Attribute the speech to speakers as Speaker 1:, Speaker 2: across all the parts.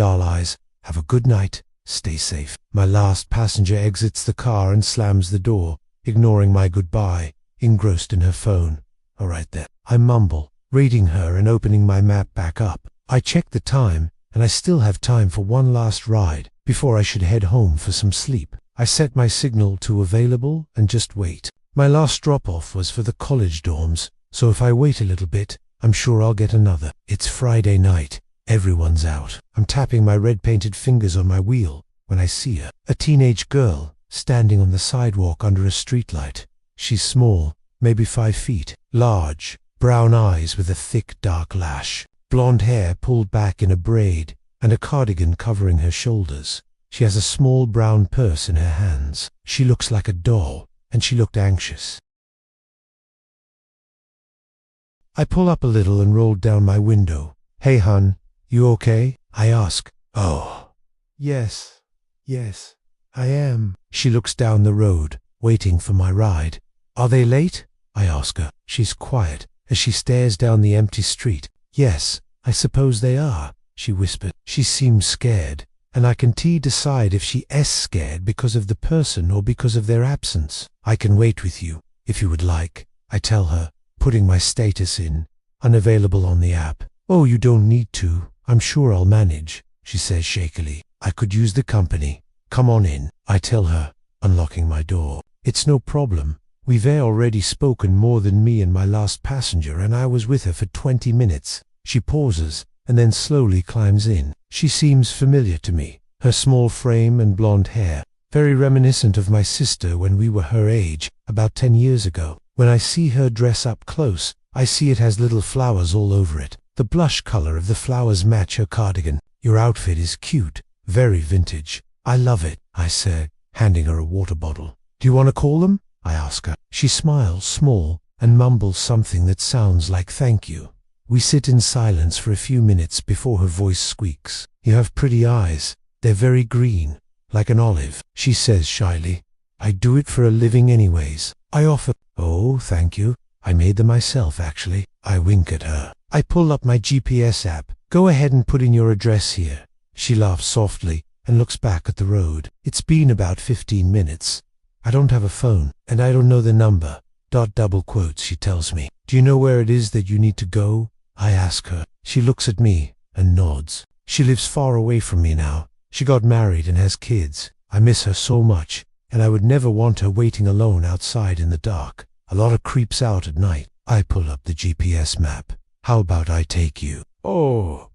Speaker 1: doll eyes. Have a good night. Stay safe. My last passenger exits the car and slams the door, ignoring my goodbye, engrossed in her phone. All right then, I mumble, reading her and opening my map back up. I check the time, and I still have time for one last ride before I should head home for some sleep. I set my signal to available and just wait. My last drop-off was for the college dorms, so if I wait a little bit, I'm sure I'll get another. It's Friday night. Everyone's out. I'm tapping my red-painted fingers on my wheel when I see her. A teenage girl, standing on the sidewalk under a streetlight. She's small, maybe 5 feet, large, brown eyes with a thick dark lash, blonde hair pulled back in a braid, and a cardigan covering her shoulders. She has a small brown purse in her hands. She looks like a doll, and she looked anxious. I pull up a little and roll down my window. Hey hun, you okay? I ask. Oh, yes, I am. She looks down the road, waiting for my ride. Are they late? I ask her. She's quiet as she stares down the empty street. Yes, I suppose they are, she whispered. She seems scared, and I can decide if she is scared because of the person or because of their absence. I can wait with you, if you would like, I tell her, putting my status in, unavailable on the app. Oh, you don't need to. I'm sure I'll manage, she says shakily. I could use the company. Come on in, I tell her, unlocking my door. It's no problem. We've already spoken more than me and my last passenger, and I was with her for 20 minutes. She pauses, and then slowly climbs in. She seems familiar to me. Her small frame and blonde hair, very reminiscent of my sister when we were her age, about 10 years ago. When I see her dress up close, I see it has little flowers all over it. The blush color of the flowers match her cardigan. Your outfit is cute, very vintage. I love it, I say, handing her a water bottle. Do you want to call them? I ask her. She smiles small and mumbles something that sounds like thank you. We sit in silence for a few minutes before her voice squeaks. You have pretty eyes. They're very green, like an olive, she says shyly. I do it for a living anyways. I offer. Oh, thank you. I made them myself, actually. I wink at her. I pull up my GPS app. Go ahead and put in your address here. She laughs softly and looks back at the road. It's been about 15 minutes. I don't have a phone, and I don't know the number. Double quotes, she tells me. Do you know where it is that you need to go? I ask her. She looks at me and nods. She lives far away from me now. She got married and has kids. I miss her so much, and I would never want her waiting alone outside in the dark. A lot of creeps out at night. I pull up the GPS map. How about I take you? Oh,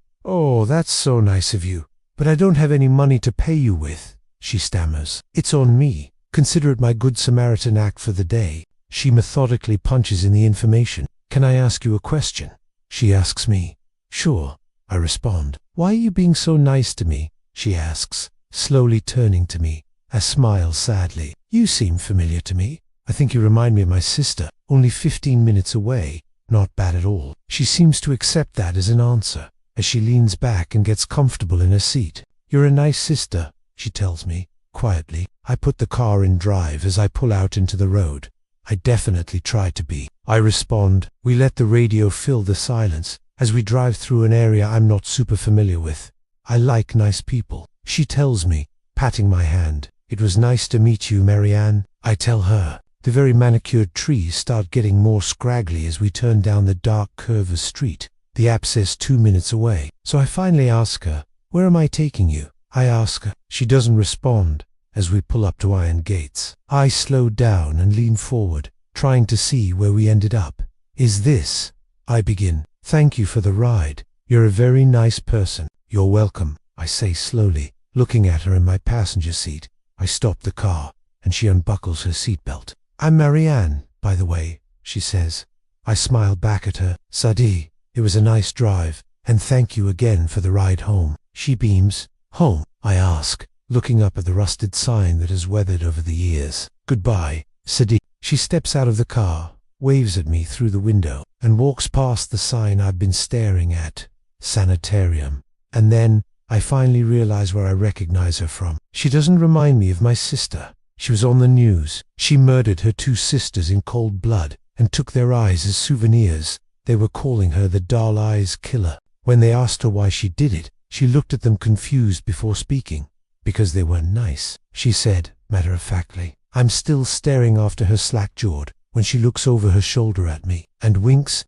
Speaker 1: that's so nice of you. But I don't have any money to pay you with, she stammers. It's on me. Consider it my Good Samaritan act for the day. She methodically punches in the information. Can I ask you a question? She asks me. Sure, I respond. Why are you being so nice to me? She asks, slowly turning to me. I smile sadly. You seem familiar to me. I think you remind me of my sister, only 15 minutes away. Not bad at all. She seems to accept that as an answer, as she leans back and gets comfortable in her seat. You're a nice sister, she tells me, quietly. I put the car in drive as I pull out into the road. I definitely try to be. I respond. We let the radio fill the silence as we drive through an area I'm not super familiar with. I like nice people, she tells me, patting my hand. It was nice to meet you, Marianne, I tell her. The very manicured trees start getting more scraggly as we turn down the dark curve of street. The app says 2 minutes away, so I finally ask her, where am I taking you? I ask her. She doesn't respond as we pull up to iron gates. I slow down and lean forward, trying to see where we ended up. Is this? I begin. Thank you for the ride. You're a very nice person. You're welcome, I say slowly, looking at her in my passenger seat. I stop the car, and she unbuckles her seatbelt. I'm Marianne, by the way, she says. I smile back at her. Sadi, it was a nice drive, and thank you again for the ride home. She beams. Home? I ask, looking up at the rusted sign that has weathered over the years. Goodbye, Sadi. She steps out of the car, waves at me through the window, and walks past the sign I've been staring at. Sanitarium. And then, I finally realize where I recognize her from. She doesn't remind me of my sister. She was on the news. She murdered her 2 sisters in cold blood and took their eyes as souvenirs. They were calling her the doll eyes killer. When they asked her why she did it, She looked at them confused before speaking. Because they weren't nice, she said, matter-of-factly. I'm still staring after her slack-jawed when she looks over her shoulder at me and winks